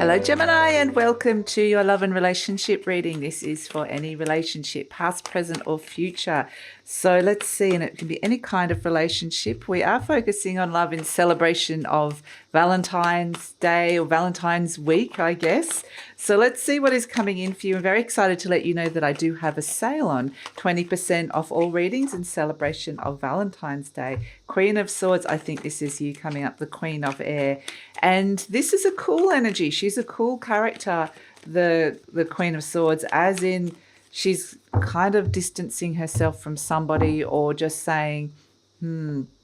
Hello Gemini, and welcome to your love and relationship reading. This is for any relationship, past, present or future. So let's see, and it can be any kind of relationship. We are focusing on love in celebration of Valentine's Day or Valentine's Week, I guess. So let's see what is coming in for you. I'm very excited to let you know that I do have a sale on 20% off all readings in celebration of Valentine's Day. Queen of Swords, I think this is you coming up, the Queen of Air. And this is a cool energy. She's a cool character, the Queen of Swords, as in she's kind of distancing herself from somebody or just saying, maybe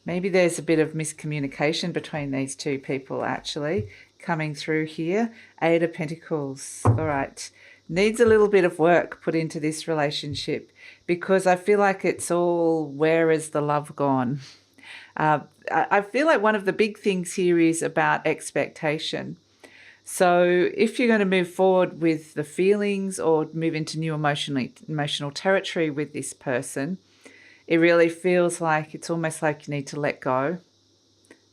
there's a bit of miscommunication between these two people actually coming through here. Eight of Pentacles. All right. Needs a little bit of work put into this relationship because I feel like it's all, where is the love gone? I feel like one of the big things here is about expectation. So if you're going to move forward with the feelings or move into new emotional territory with this person, it really feels like it's almost like you need to let go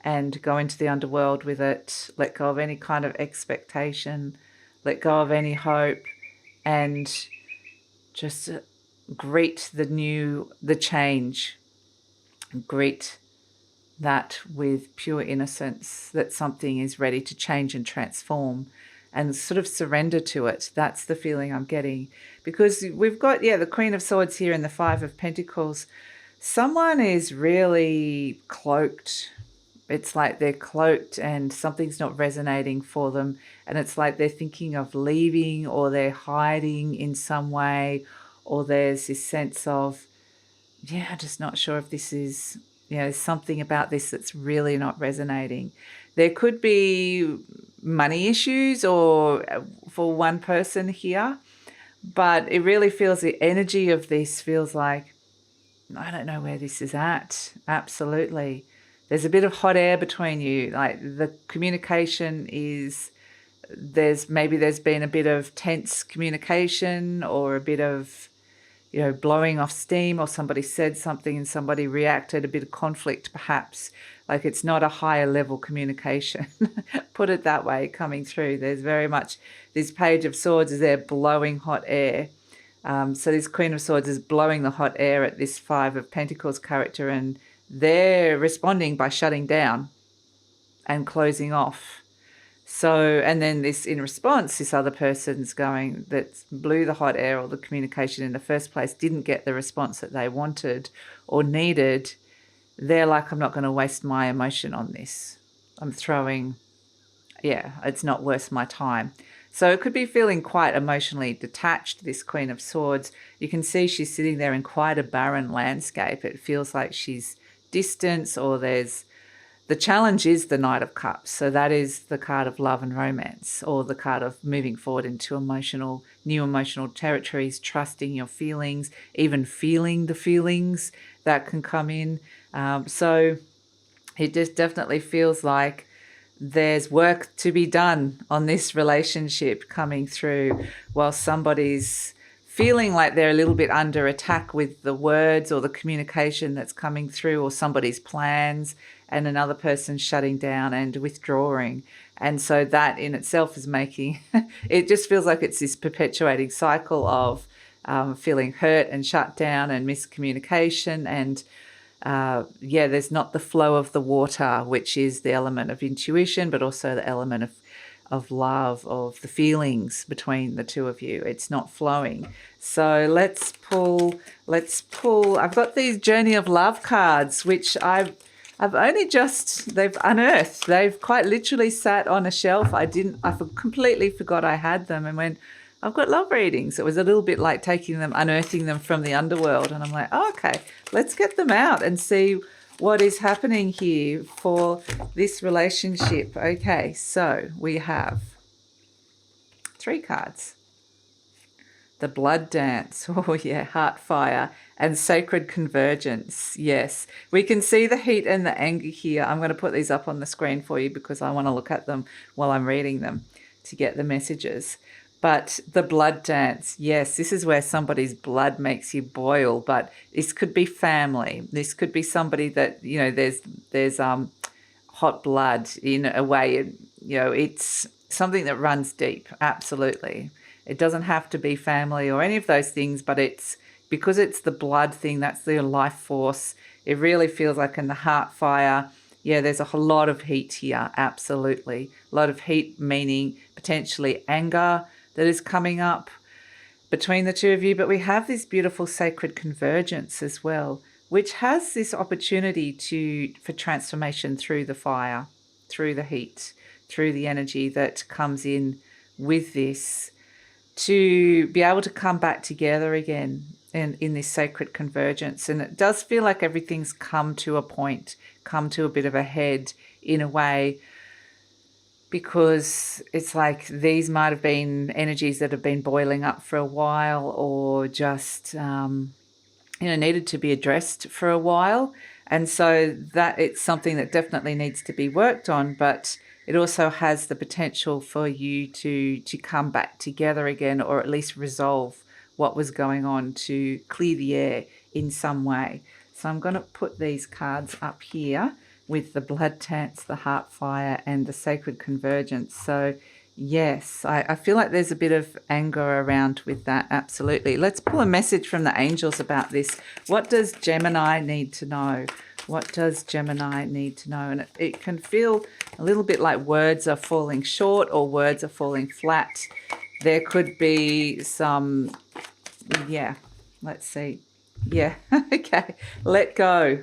and go into the underworld with it, let go of any kind of expectation, let go of any hope, and just greet the change, greet that with pure innocence, that something is ready to change and transform, and sort of surrender to it. That's the feeling I'm getting. Because we've got, the Queen of Swords here and the Five of Pentacles. Someone is really cloaked. It's like they're cloaked and something's not resonating for them. And it's like they're thinking of leaving, or they're hiding in some way, or there's this sense of, I'm just not sure if this is, something about this that's really not resonating. There could be money issues or for one person here, but it really feels, the energy of this feels like, I don't know where this is at. Absolutely. There's a bit of hot air between you. Like the communication is, there's been a bit of tense communication or a bit of, blowing off steam, or somebody said something and somebody reacted, a bit of conflict perhaps. Like it's not a higher level communication, put it that way, coming through. There's very much, this Page of Swords is there blowing hot air. So this Queen of Swords is blowing the hot air at this Five of Pentacles character, and they're responding by shutting down and closing off. So, and then this, in response, this other person's going, that blew the hot air or the communication in the first place, didn't get the response that they wanted or needed. They're like, I'm not going to waste my emotion on this. I'm throwing, it's not worth my time. So it could be feeling quite emotionally detached, this Queen of Swords. You can see she's sitting there in quite a barren landscape. It feels like she's distant, or the challenge is the Knight of Cups. So that is the card of love and romance, or the card of moving forward into new emotional territories, trusting your feelings, even feeling the feelings that can come in. So it just definitely feels like there's work to be done on this relationship coming through, while somebody's feeling like they're a little bit under attack with the words or the communication that's coming through, or somebody's plans, and another person shutting down and withdrawing. And so that in itself is making, it just feels like it's this perpetuating cycle of feeling hurt and shut down and miscommunication. And there's not the flow of the water, which is the element of intuition, but also the element of love, of the feelings between the two of you. It's not flowing. So let's pull. I've got these Journey of Love cards, which I've only just, they've unearthed. They've quite literally sat on a shelf. I completely forgot I had them, and when I've got love readings, it was a little bit like unearthing them from the underworld. And I'm like, okay, let's get them out and see what is happening here for this relationship. Okay, so we have 3 cards. The Blood Dance, Heart Fire, and Sacred Convergence. Yes, we can see the heat and the anger here. I'm going to put these up on the screen for you because I want to look at them while I'm reading them to get the messages. But the Blood Dance, yes, this is where somebody's blood makes you boil, but this could be family. This could be somebody that, there's hot blood in a way. It's something that runs deep, absolutely. It doesn't have to be family or any of those things, but it's because it's the blood thing, that's the life force. It really feels like in the heart fire, there's a whole lot of heat here, absolutely. A lot of heat, meaning potentially anger that is coming up between the two of you. But we have this beautiful sacred convergence as well, which has this opportunity for transformation through the fire, through the heat, through the energy that comes in with this, to be able to come back together again in this sacred convergence. And it does feel like everything's come to a point, come to a bit of a head in a way, because it's like these might have been energies that have been boiling up for a while, or just needed to be addressed for a while. And so that it's something that definitely needs to be worked on, but it also has the potential for you to come back together again, or at least resolve what was going on, to clear the air in some way. So I'm going to put these cards up here with the blood dance, the heart fire, and the sacred convergence. So yes, I feel like there's a bit of anger around with that, absolutely. Let's pull a message from the angels about this. What does Gemini need to know? What does Gemini need to know? And it can feel a little bit like words are falling short or words are falling flat. There could be some, let's see. Okay, let go.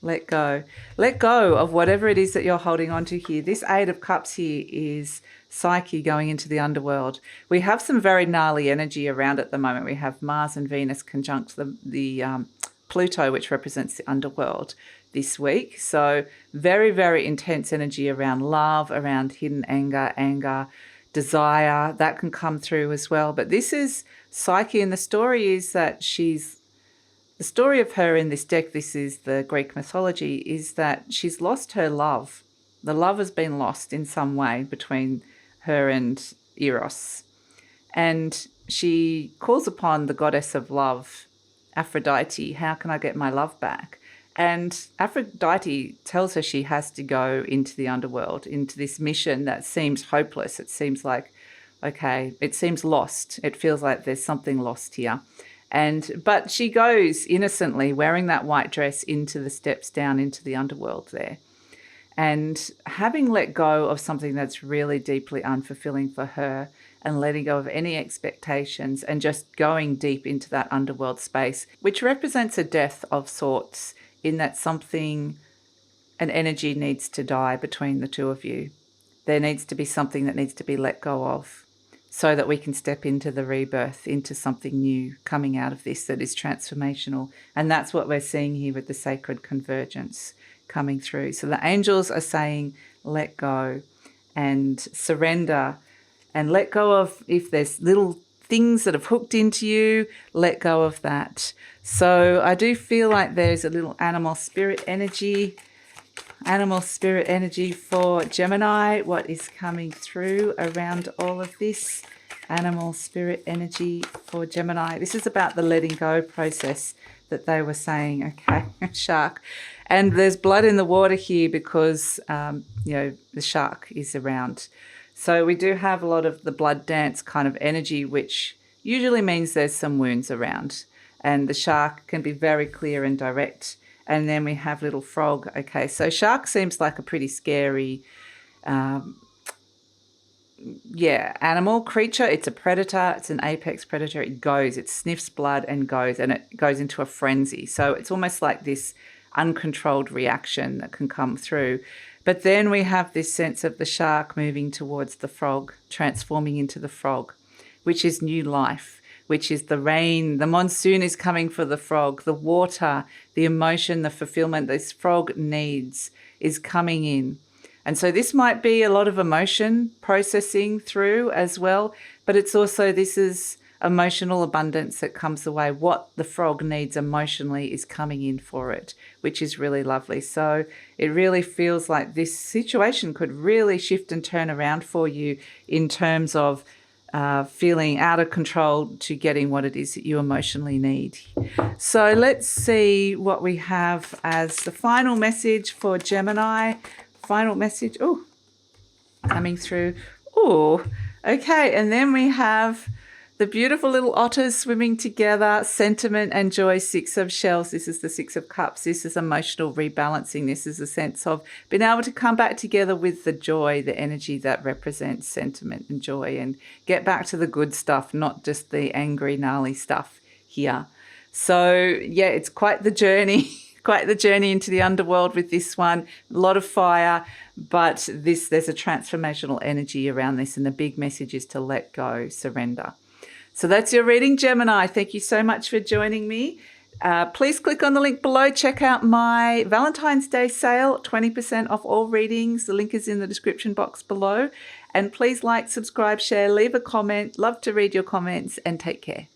Let go. Let go of whatever it is that you're holding on to here. This Eight of Cups here is Psyche going into the underworld. We have some very gnarly energy around at the moment. We have Mars and Venus conjunct the Pluto, which represents the underworld this week. So very, very intense energy around love, around hidden anger, desire. That can come through as well. But this is Psyche, and the story is that the story of her in this deck, this is the Greek mythology, is that she's lost her love. The love has been lost in some way between her and Eros. And she calls upon the goddess of love, Aphrodite. How can I get my love back? And Aphrodite tells her she has to go into the underworld, into this mission that seems hopeless. It seems like, okay, it seems lost. It feels like there's something lost here. But she goes innocently wearing that white dress into the steps down into the underworld there. And having let go of something that's really deeply unfulfilling for her, and letting go of any expectations, and just going deep into that underworld space, which represents a death of sorts, in that an energy needs to die between the two of you. There needs to be something that needs to be let go of, so that we can step into the rebirth, into something new coming out of this that is transformational. And that's what we're seeing here with the sacred convergence coming through. So the angels are saying, let go and surrender, and let go of, if there's little things that have hooked into you, let go of that. So I do feel like there's a little animal spirit energy for Gemini. What is coming through around all of this? Animal spirit energy for Gemini. This is about the letting go process that they were saying. Okay, shark. And there's blood in the water here because, the shark is around. So we do have a lot of the blood dance kind of energy, which usually means there's some wounds around. And the shark can be very clear and direct. And then we have little frog. Okay, so shark seems like a pretty scary, animal, creature. It's a predator. It's an apex predator. It sniffs blood and it goes into a frenzy. So it's almost like this uncontrolled reaction that can come through. But then we have this sense of the shark moving towards the frog, transforming into the frog, which is new life, which is the rain. The monsoon is coming for the frog. The water, the emotion, the fulfillment this frog needs is coming in. And so this might be a lot of emotion processing through as well, but it's also, this is emotional abundance that comes away. What the frog needs emotionally is coming in for it, which is really lovely. So it really feels like this situation could really shift and turn around for you in terms of feeling out of control to getting what it is that you emotionally need. So let's see what we have as the final message for Gemini final message. Oh, coming through. Oh, okay. And then we have the beautiful little otters swimming together, sentiment and joy, 6 of shells. This is the 6 of cups. This is emotional rebalancing. This is a sense of being able to come back together with the joy, the energy that represents sentiment and joy, and get back to the good stuff, not just the angry, gnarly stuff here. So, yeah, it's quite the journey. Quite the journey into the underworld with this one. A lot of fire, but there's a transformational energy around this, and the big message is to let go, surrender. So that's your reading, Gemini. Thank you so much for joining me. Please click on the link below. Check out my Valentine's Day sale, 20% off all readings. The link is in the description box below. And please like, subscribe, share, leave a comment. Love to read your comments, and take care.